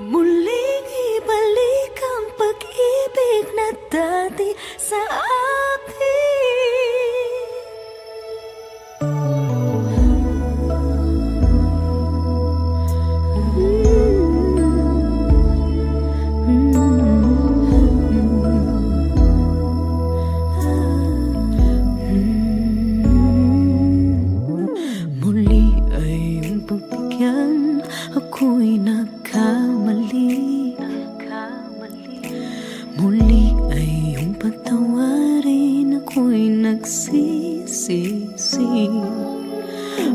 Muling ibalik ang pag-ibig na dati sa ako'y nagkamali. Muli ay iyong patawarin, ako'y nagsisisi.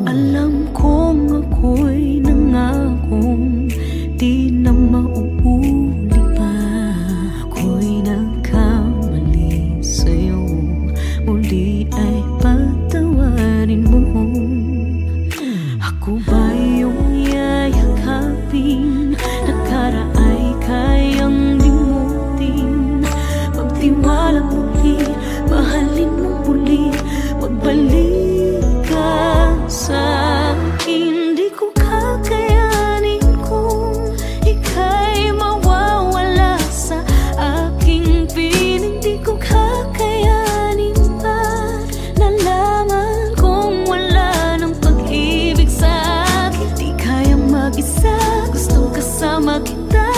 Alam kong ako'y nangakong di na mauuli pa. Ako'y nagkamali sa'yo, muli ay patawarin mo. Ako ba iyong yayakapin? Nakaraan ay kayang limutin. Magtiwala muli, mahalin mo muli. Magbalik ka sa akin. Di ko kakayanin kung ika'y mawawala sa aking piling. Di ko kakayanin pa nalaman kung wala ng pag-ibig sa akin. Di kayang mag-isa, gustong kasama kita.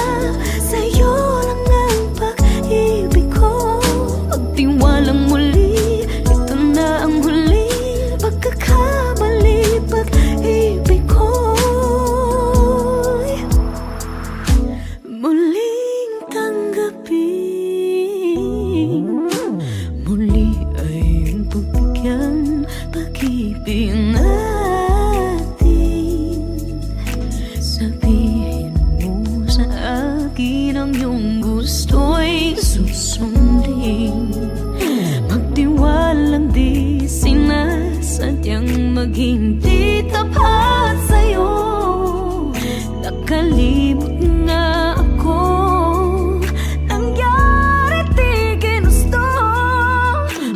Sa'yo lang ang pag-ibig ko. Magtiwalang muli, ito na ang huling pagkakamali. Pag-ibig ko muling tanggapin. Muli ay iyong pagbigyan pag-ibig natin. Sabihin mo sa akin ang iyong gusto'y susundin. Magtiwalang di sinasadyang maging di tapat sa'yo. Nakalimot nga ako, nangyari di ginusto.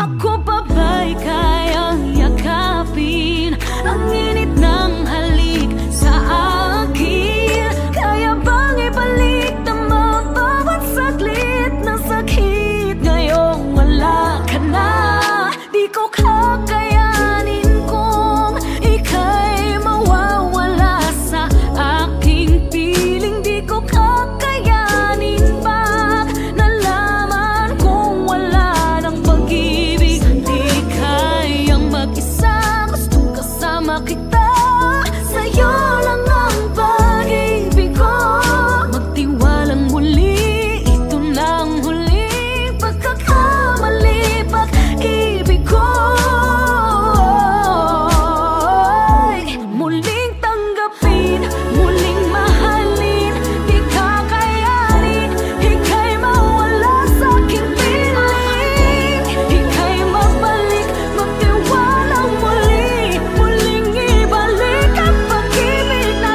Ako pa ba'y kayang yakapin ang init ng halik sa akin? Kaya bang ibalik naman bawat saglit na sakit? Ngayong wala ka na, di ko kakayanin kung ika'y mawawala sa aking piling. Di ko kakayanin pa nalaman kung wala ng pag-ibig. Di kayang mag-isa, gustong kasama kita. Sa'yo lang ang pag-ibig ko. Magtiwalang muli, ito na ang huling pagkakamali. Pag-ibig ko muling tanggapin, muling mahalin. Di kakayanin, ika'y mawala sa aking piling. Ika'y mabalik, magtiwalang muli. Muling ibalik ang pag-ibig na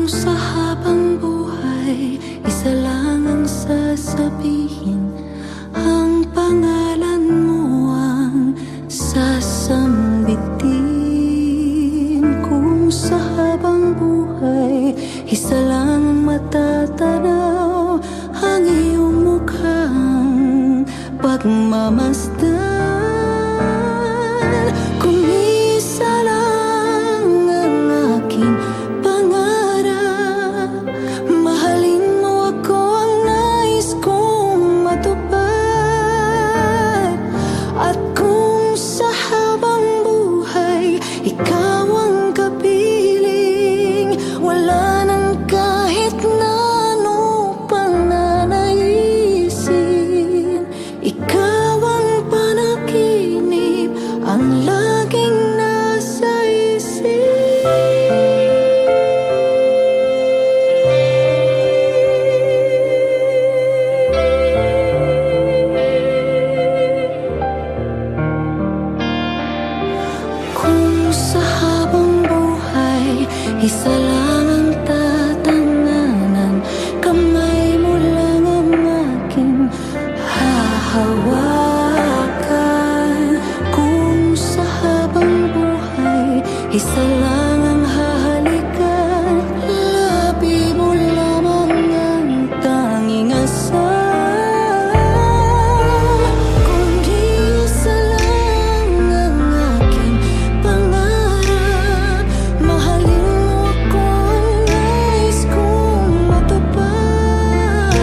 sa habang buhay isa lang ang sasabihin, ang pangalan mo ang sasambitin. Kung sa habang buhay isa lang ang matatanaw, ang iyong mukhang pagmamasdan. Kung isa lang ang aking pangarap, mahalin mo ako ang nais kong matupad. At kung sa habang buhay ikaw ang kapiling, wala nang kahit na ano pang nanaisin. Ikaw ang panaginip, ang laging nasa isip. Kung sa habang buhay isa lang ang tatanganan, kamay mo lang ang aking hahawakan. Kung sa habang buhay isa lang ang hahalikan, labi mo lamang ang tanging asal. Kung isa lang ang aking pangarap, mahalin mo ako ang nais kong matupad.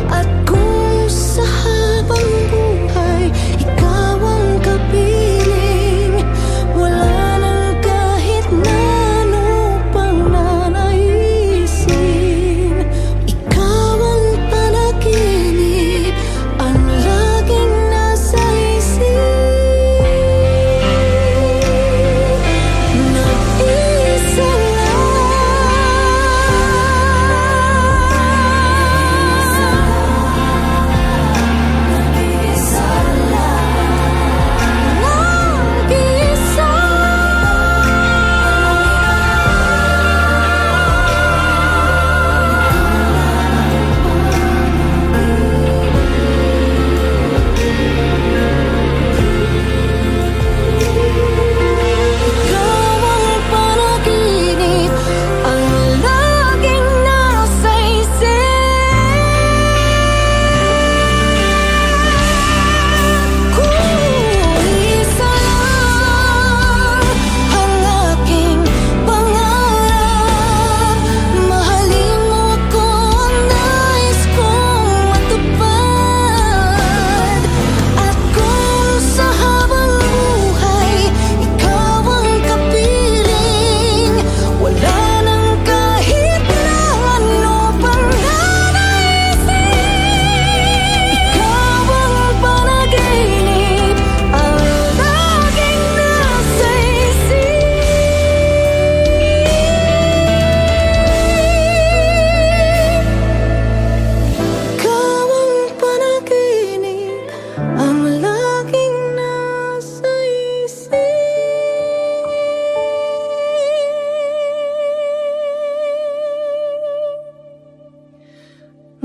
At kung sa habang buhay ikaw ang kapiling, wala nang kahit na ano pang nanaisin. Ikaw ang panaginip, ang laging nasa isip. Nag-isa ikaw ang panaginip, ang laging nasa isip. Kung isa lang ang aking pangarap, mahalin mo ako ang nais kong matupad. At kung sa habang buhay ikaw ang kapiling, wala nang kahit na ano pang nanaisin. Ikaw ang panaginip, ang laging nasa isip. Ikaw ang panaginip, ang laging nasa isip.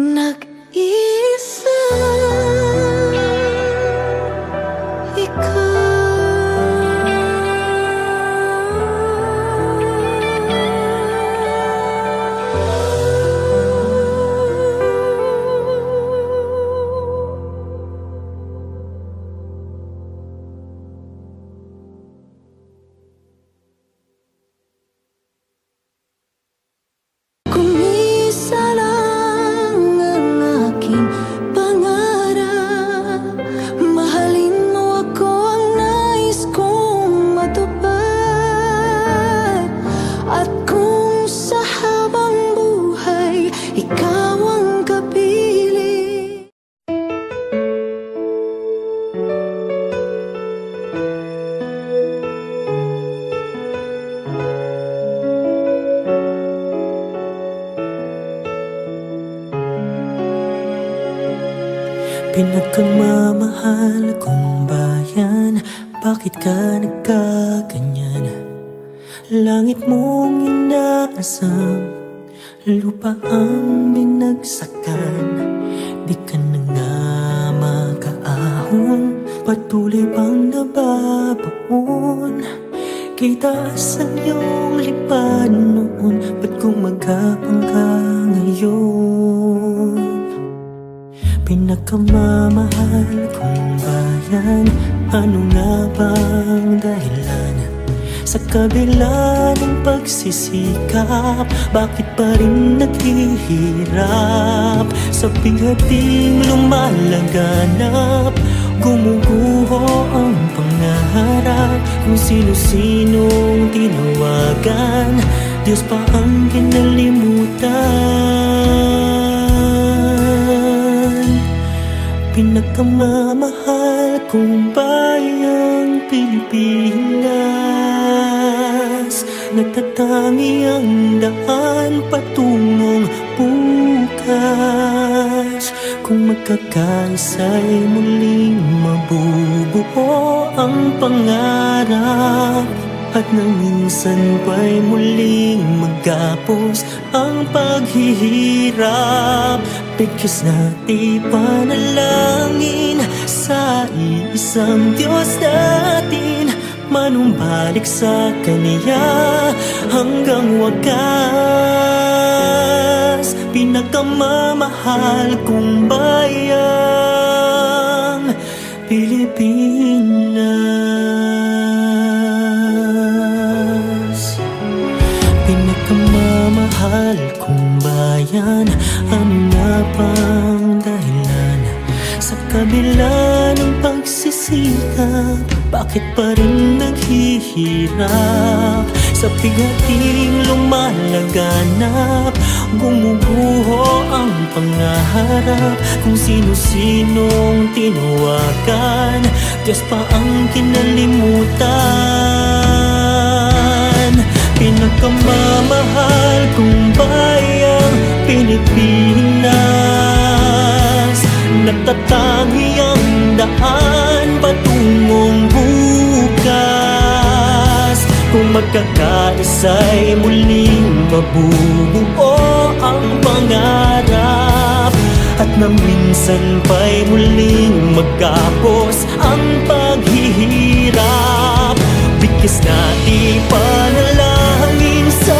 Nag-isa kung isa lang ang aking pangarap, mahalin mo ako ang nais kong matupad. At kung sa habang buhay ikaw ang kapiling. Pinagkamamahal kong bayan, bakit ka nagkaganyan? Langit mong inaasam, lupa ang binagsakan. Di ka na nga makaahon, patuloy pang nababaon. Kay taas ang iyong lipad noon, ba't kung magkapang ka ngayon? Pinakamamahal kong bayan, ano nga bang dahilan? Sa kabila ng pagsisikap, bakit pa rin naghihirap? Sa bigating lumalaganap, gumuguho ang pangarap. Kung sino-sinong tinawagan, Diyos pa ang kinalimutan. Pinakamamahal kong bayang Pilipinas, nagtatangi ang daan patungong bukas. Kung magkakaisa'y muling mabubuo ang pangarap, at nang minsan pa'y muling magkapos ang paghihirap. Bigkas natin panalangin sa iisang Diyos natin, manumbalik sa Kanya hanggang wakas. Pinakamamahal kong bayang Pilipinas. Pinakamamahal kong bayan, ano nga bang dahilan? Sa kabila ng pagsisikap, bakit pa rin naghihirap? Sa bigating lumalaganap, gumuguho ang pangarap. Kung sino-sinong tinawagan, Diyos pa ang kinalimutan. Pinakamamahal kong bayang Pilipinas, nagtatangi ang daan patungong bukas. Kung magkakaisa'y muling mabubuo ang pangarap, at nang minsan pa'y muling magkapos ang paghihirap. Bigkas natin panalangin sa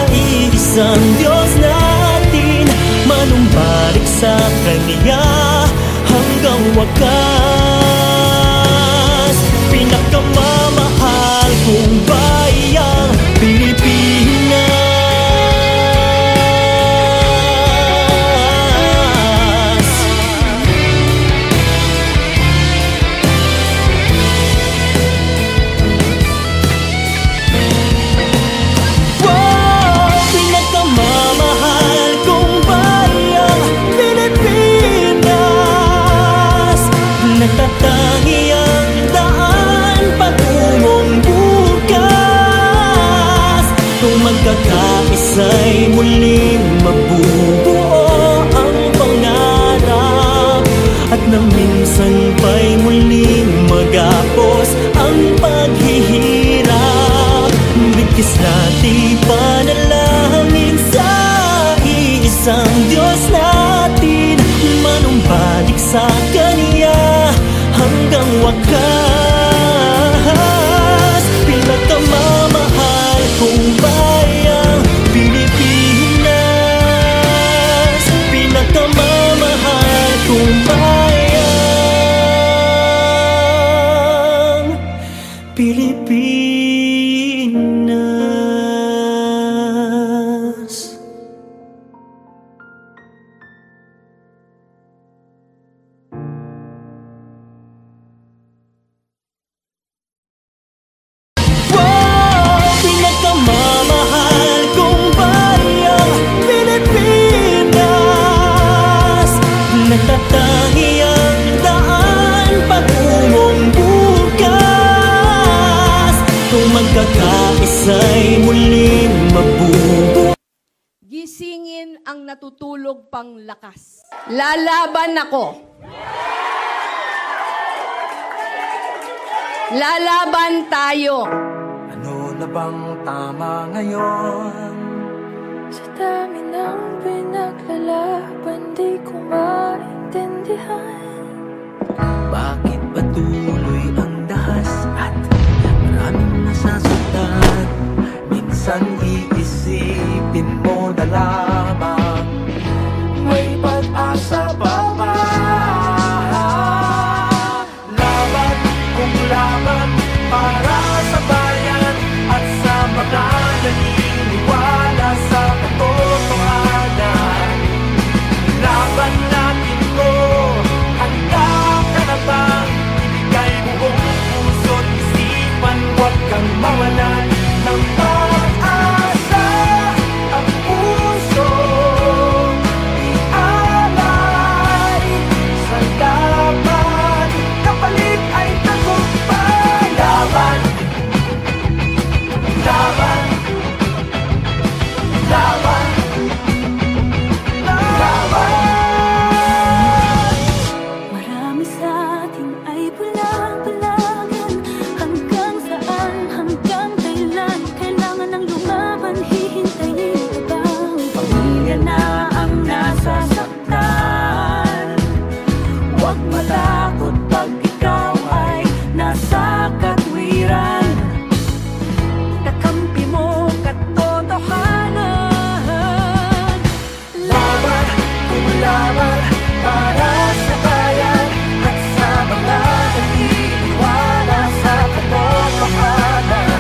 iisang Diyos natin, manumbalik sa Kanya hanggang wakas. Pinakamamahal kong bayang Pilipinas. Wow! Pinakamamahal kong bayang Pilipinas, nagtatangi ang daan patungong bukas. Kung magkakaisa'y muling mabubuo ang pangarap, at nang minsan pa'y muling magapos ang paghihirap. Bigkas natin panalangin sa iisang Diyos natin, manumbalik sa Kanya hanggang wakas. Pinakamamahal kong bayang Pilipinas, pinakamamahal kong bayang Pilipinas. Wow! Pinakamamahal kong bayang Pilipinas, nagtatangi ang daan patungong bukas. Kung magkakaisa'y muling mabubuo. Gisingin ang natutulog pang lakas. Lalaban ako. Lalaban tayo. Ano na bang tama ngayon? Sa dami ng pinaglalaban, di ko maintindihan. Bakit patuloy ang dahas at maraming nasasaktan? Minsan iisipin mo na lamang may pag-asa pa ba? Laban kung laban para sa bayan at sa mga naniniwala sa katotohanan. Laban natin to, handa ka na bang ibigay buong puso't isipan? Huwag kang mawalan ng pag-asa. Ang puso ialay sa laban, kapalit ay tagumpay. Laban, laban, laban, laban. Marami sa atin ay bulag-bulagan. Hanggang saan, hanggang kailan? Kailangan ng lumaban, hihintayin ka ba? Pamilya na ang nasasaktan. Huwag matakot pag ikaw ay nasa katwiran. Kakampi mo katotohanan. Laban kung laban para sa bayan at sa mga naniniwala sa katotohanan.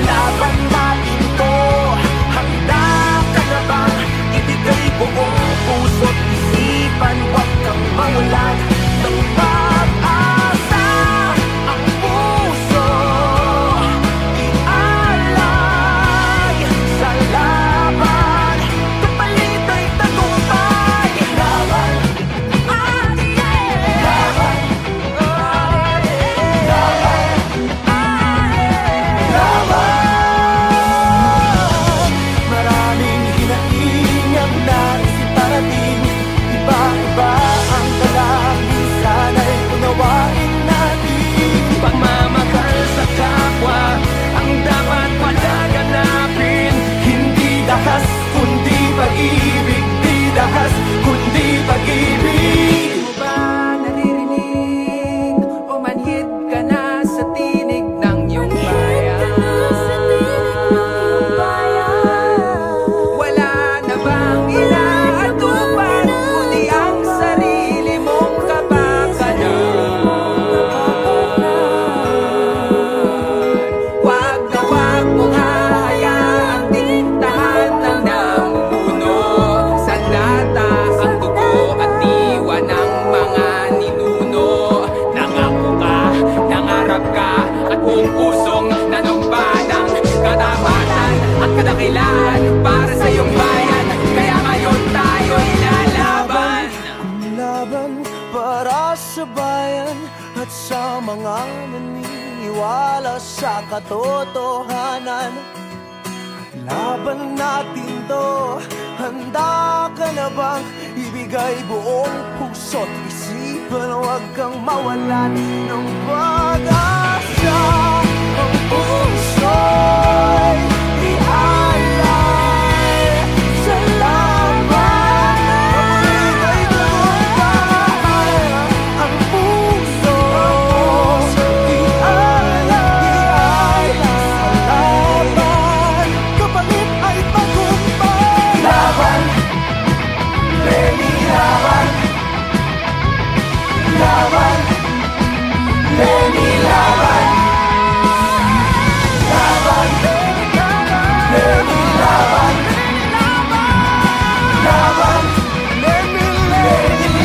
Laban natin to, handa ka na bang ibigay buong puso't isipan? Huwag kang mawalan ng pag-asa. Ang puso ialay sa laban, kapalit ay tagumpay. Laban, laban, laban. Maraming hinaing ang nais iparating. Iba-iba ang dalangin, sana'y unawain natin. Pagmamahal sa kapwa ang dapat palaganapin. Hindi dahas kundi pag-ibig, di dahas kundi pag-ibig. Di mo ba naririnig? Umanhid ka na sa tinig ng iyong bayan. Wala na bang inaatupan kundi ang sarili mong kapakanan? Wag na wag mong hahayaang diktahan ng namumuno. Sandata ang dugo at diwa ng mga ninuno. Nangako ka, nangarap ka, at buong pusong nanumpa ng katapatan at kadakilaan para sa iyong bayan. Kaya ngayon tayo'y lalaban. Laban para sa bayan at sa mga naniniwala sa katotohanan. Laban natin to, handa ka na bang ibigay buong puso't isipan? Huwag kang mawalan ng pag-asa. Ang puso'y ialay sa laban, kapalit ay tagumpay. Ang puso ialay sa laban, kapalit ay tagumpay. Laban, Lenny, laban. Laban, Lenny, laban. Laban, Lenny, laban. Laban, Lenny,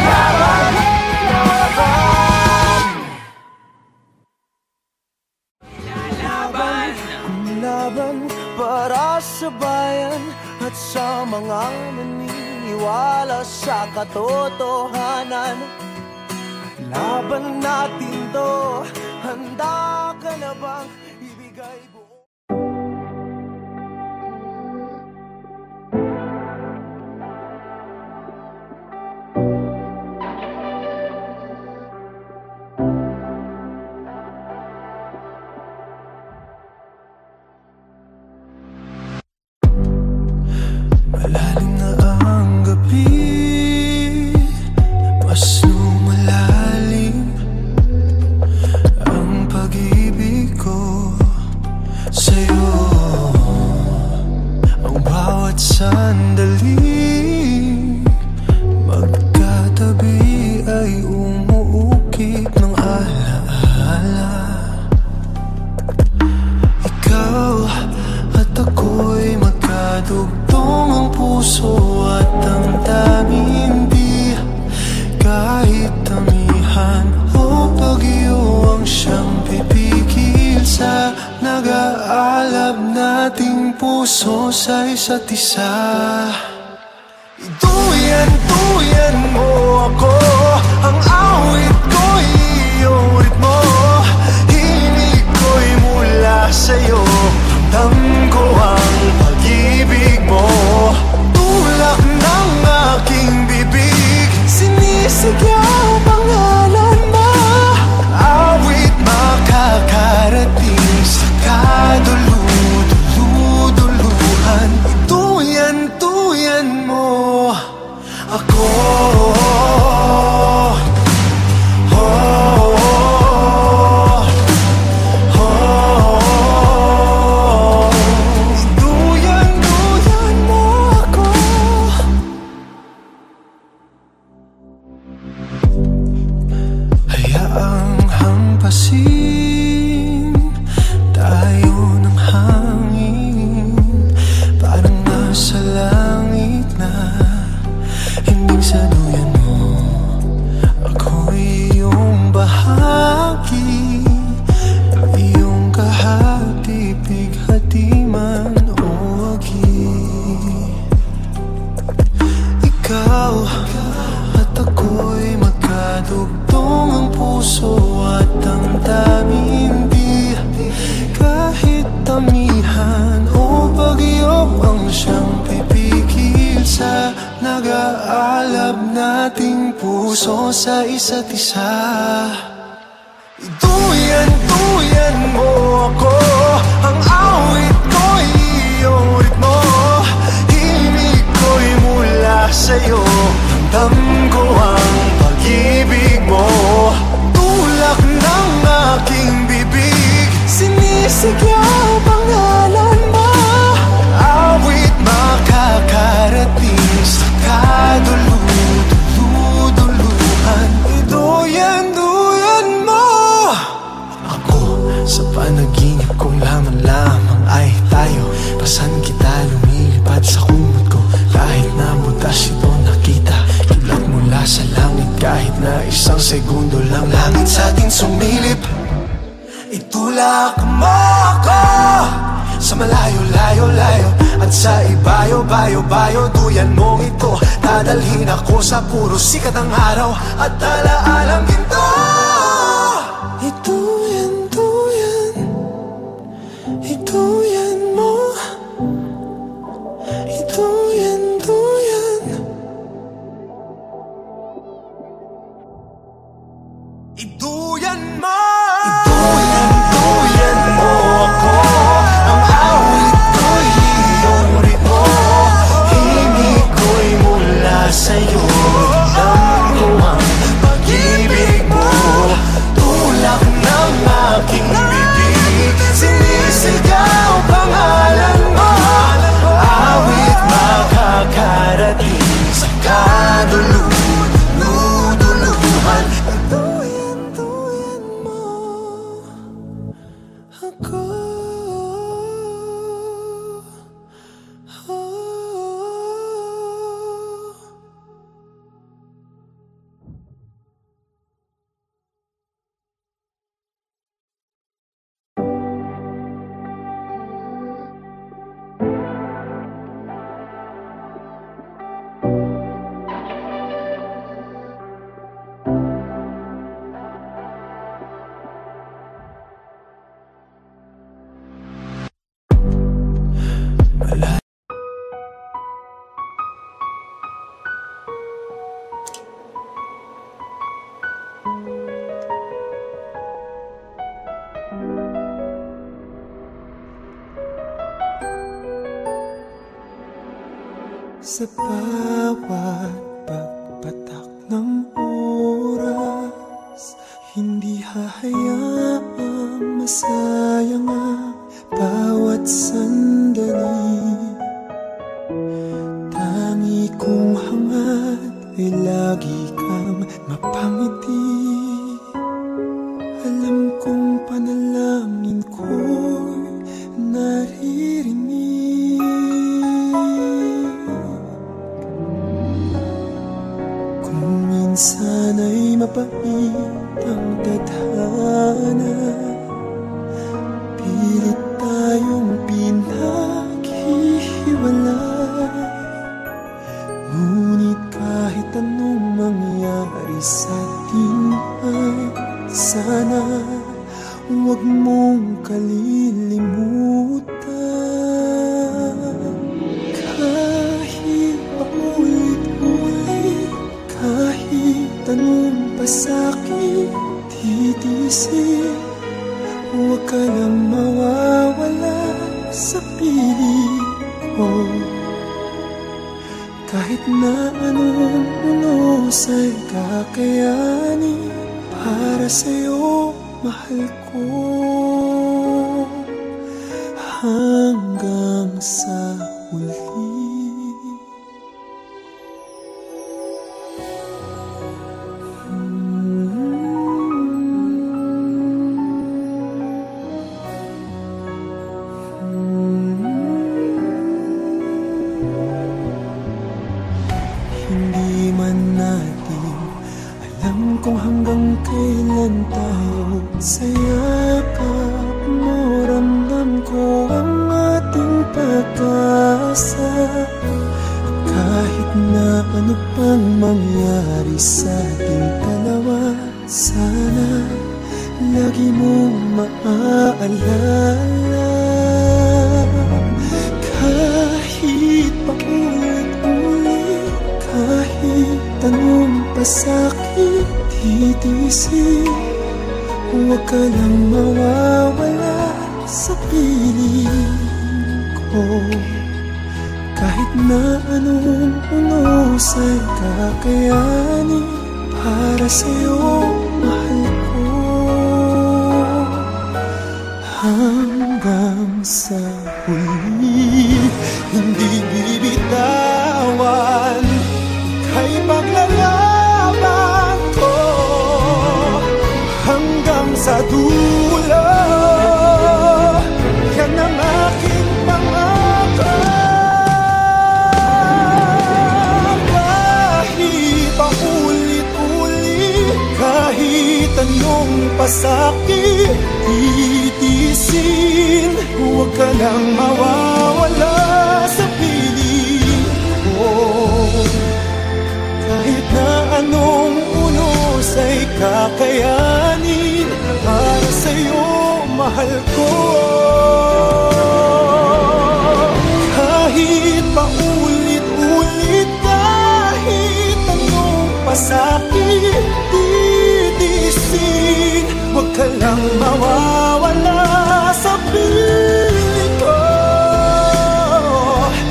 laban. Laban, laban para sa bayan at sa mga naniniwala sa katotohanan. Laban natin to, handa ka na bang ibigay buong Malalim na ang gabi, mas lumalalim ang pag-ibig ko sa'yo. Ang bawat sandali magkatabi ay umuukit ng alaala. Ikaw at ako'y magkadugtong, ang puso at ang daming di kahit tamihan o bagyo ang siyang pipigil sa nag-aalab nating puso sa isa't isa. Iduyan mo ako, ang awit ko'y iyong ritmo, himig ko'y mula sa'yo, ramdam ko ang pag-ibig mo. Tulak ng aking bibig, sinisigaw pangalan mo, awit makakarating sa kaduluduluhan. Iduyan mo ako. Iduyan mo ako. Hayaang hampasin tayo ng hangin, parang nasa langit na. Hinding sa duyan mo, ako'y iyong bahagi, iyong kahati, bighati man o wagi. Ikaw at ako'y magkadugtong, ang puso at ang daming di kahit tamihan o bagyo ang siyang pipigil sa nag-aalab nating puso sa isa't isa. Iduyan mo ako, ang awit ko'y iyong ritmo, himig ko'y mula sa'yo, ramdam ko ang pag-ibig mo. Tulak ng aking bibig, sinisigaw pangalan mo, awit makakarating sa kaduluduluhan. Iduyan mo ako. Sa panaginip kong lamang ay tayo, pasan kita lumilipad sa kumot ko, kahit na butas ito nakita, kilat mula sa langit, kahit na isang segundo lang langit sa atin sumilip. Itulak mo ako sa malayo-layo-layo at sa ibayo-bayo-bayo. Duyan mong ito, dadalhin ako sa puro sikat ng araw at alaalang ginto. Iduyan mo, iduyan mo. Iduyan mo ako, ang awit ko'y iyong ritmo, himig ko'y mula sa'yo, ramdam ko ang pag-ibig mo. Sa bawat pagpatak ng oras, hindi hahayaang masayang ang bawat sandali. Tangi kong hangad ay lagi kang mapangiti. Alam kong panalangin ko'y naririnig. Minsan ay mapait ang tadhana, pilit tayong pinaghihiwalay. Ngunit kahit anong mangyari sa atin ay sana huwag mong kalilimutan. Kahit paulit-ulit, kahit anong pasakit titisin, huwag ka lang mawawala sa piling ko. Kahit na anong unos ay kakayanin, para sa'yo mahal ko hanggang sa huli. Hindi man natin alam kung hanggang kailan tayo sa yakap mo, ramdam ko ang ating pag-asa. Kahit na ano pang mangyari sa ating dalawa, sana lagi mong maaalala. Kahit paulit-ulit, kahit anong pasakit titisin, huwag ka lang mawawala sa piling ko. Kahit na anong unos ay kakayanin, para sa'yo mahal ko hanggang sa huli. Hindi bibitawan, ika'y paglalaban ko hanggang sa dulo. Yan ang aking pangako. Kahit paulit-ulit, kahit anong pasakit titisin, huwag ka lang mawawala sa piling ko. Kahit na anong unos ay kakayanin, para sa'yo mahal ko. Kahit paulit-ulit, kahit anong pasakit titisin, huwag ka lang mawawala sa piling ko.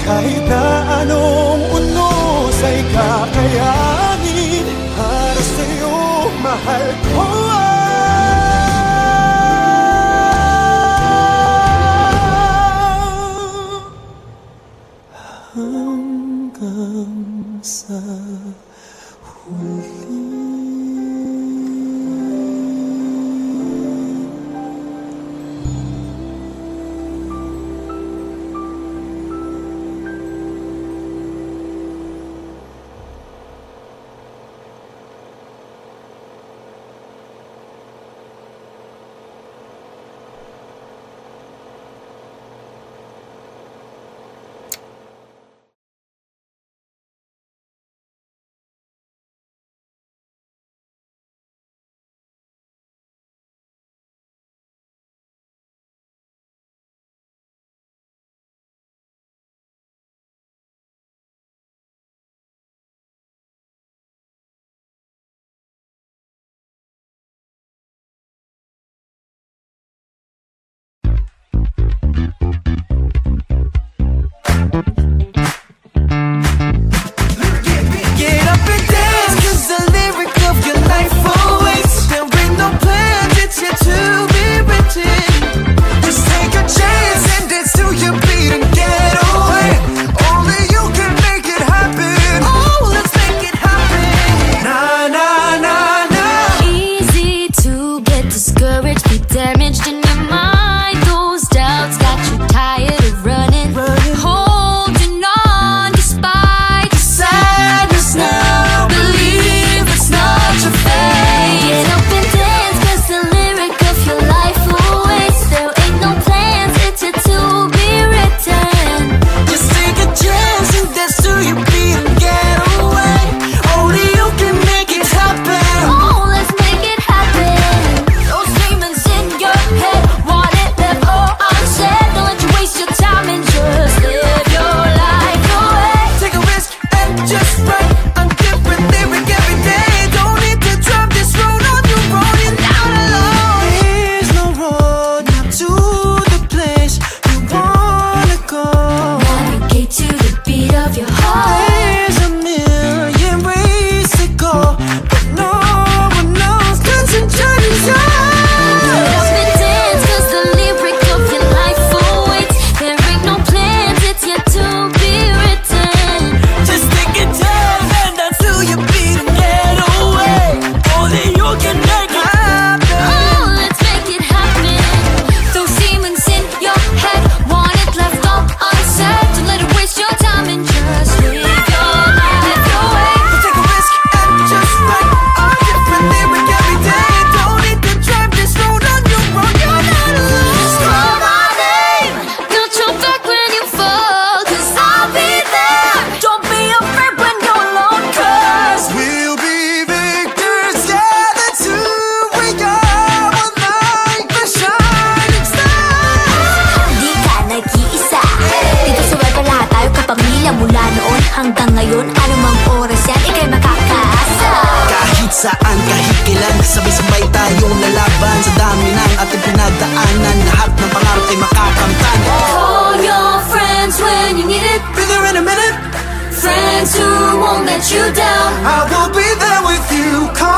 Kahit na anong unos ay kakayanin, para sa'yo mahal ko. Hanggang sa huli. hanggang ngayon, anumang oras yan, ika'y makakaasa. Kahit saan, kahit kailan, sabay-sabay tayong lalaban. Sa dami ng ating pinagdaanan, lahat ng pangarap ay makakamtan. Call your friends when you need it. Be there in a minute. Friends who won't let you down. I will be there with you. Call